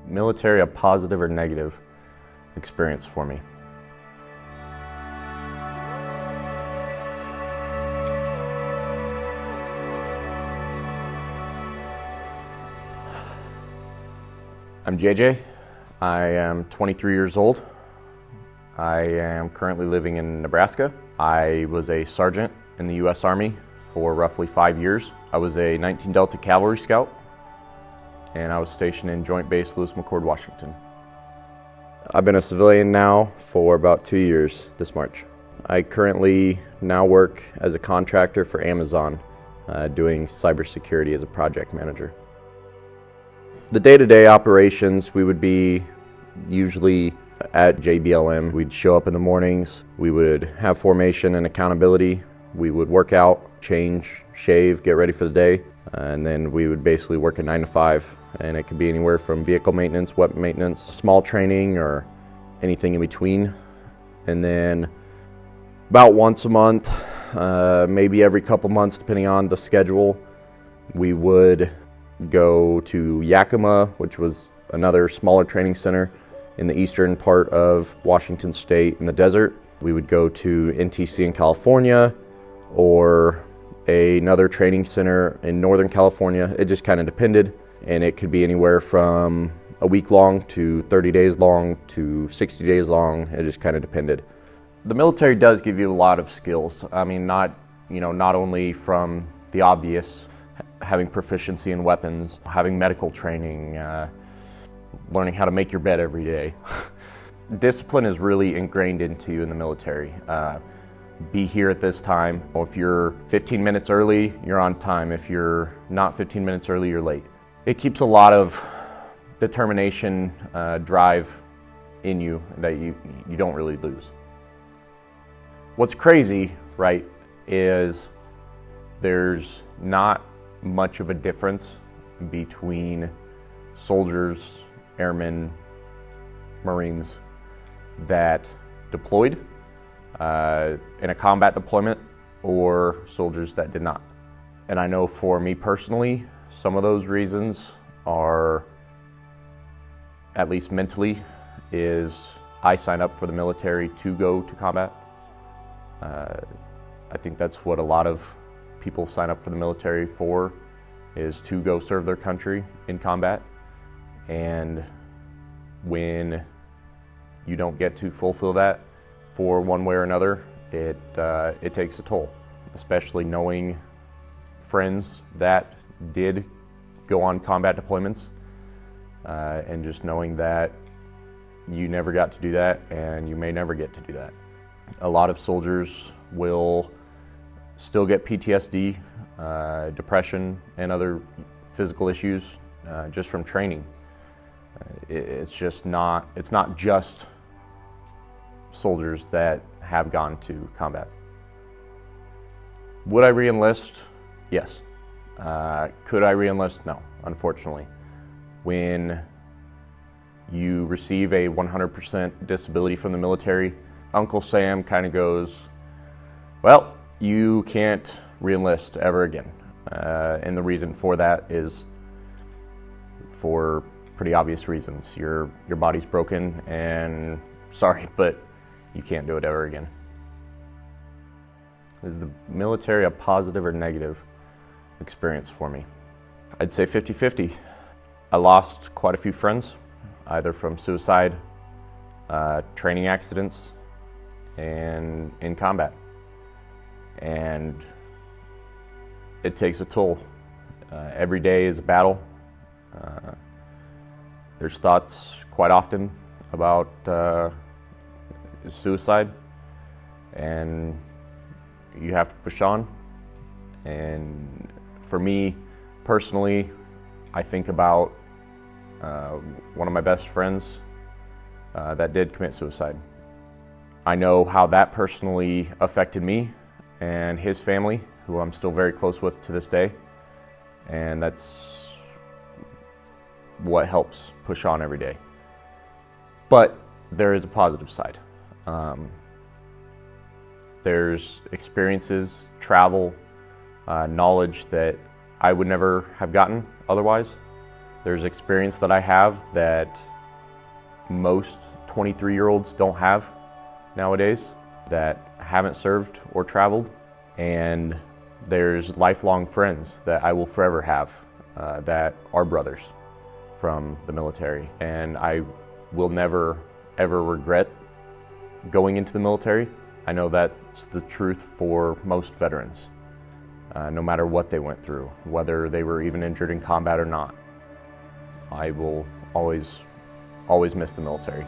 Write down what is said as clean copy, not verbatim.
Military a positive or negative experience for me? I'm JJ. I am 23 years old. I am currently living in Nebraska. I was a sergeant in the U.S. Army for roughly 5 years. I was a 19 Delta Cavalry Scout, and I was stationed in Joint Base Lewis-McChord, Washington. I've been a civilian now for about 2 years this March. I currently now work as a contractor for Amazon, doing cybersecurity as a project manager. The day-to-day operations, we would be usually at JBLM. We'd show up in the mornings, we would have formation and accountability, we would work out, change, shave, get ready for the day, and then we would basically work a 9 to 5. And it could be anywhere from vehicle maintenance, weapon maintenance, small training, or anything in between. And then about once a month, maybe every couple months, depending on the schedule, we would go to Yakima, which was another smaller training center in the eastern part of Washington State in the desert. We would go to NTC in California or another training center in Northern California. It just kind of depended, and it could be anywhere from a week long to 30 days long to 60 days long. It just kind of depended. The military does give you a lot of skills. I mean, not only from the obvious, having proficiency in weapons, having medical training, learning how to make your bed every day. Discipline is really ingrained into you in the military. Be here at this time. If you're 15 minutes early, you're on time. If you're not 15 minutes early, you're late. It keeps a lot of determination, drive in you that you don't really lose. What's crazy, right, is there's not much of a difference between soldiers, airmen, Marines that deployed in a combat deployment or soldiers that did not. And I know for me personally, some of those reasons are, at least mentally, is I signed up for the military to go to combat. I think that's what a lot of people sign up for the military for, is to go serve their country in combat. And when you don't get to fulfill that for one way or another, it takes a toll, especially knowing friends that did go on combat deployments, and just knowing that you never got to do that and you may never get to do that. A lot of soldiers will still get PTSD, depression, and other physical issues just from training. It's not just soldiers that have gone to combat. Would I re-enlist? Yes. Could I re-enlist? No, unfortunately. When you receive a 100% disability from the military, Uncle Sam kind of goes, well, you can't re-enlist ever again. And the reason for that is for pretty obvious reasons. Your body's broken, and sorry, but you can't do it ever again. Is the military a positive or negative experience for me? I'd say 50-50. I lost quite a few friends, either from suicide, training accidents, and in combat. And it takes a toll. Every day is a battle. There's thoughts quite often about suicide, and you have to push on. And for me personally, I think about one of my best friends that did commit suicide. I know how that personally affected me and his family, who I'm still very close with to this day, and that's what helps push on every day. But there is a positive side. There's experiences, travel, knowledge that I would never have gotten otherwise. There's experience that I have that most 23-year-olds don't have nowadays that haven't served or traveled. And there's lifelong friends that I will forever have that are brothers from the military. And I will never, ever regret going into the military. I know that's the truth for most veterans, no matter what they went through, whether they were even injured in combat or not. I will always miss the military.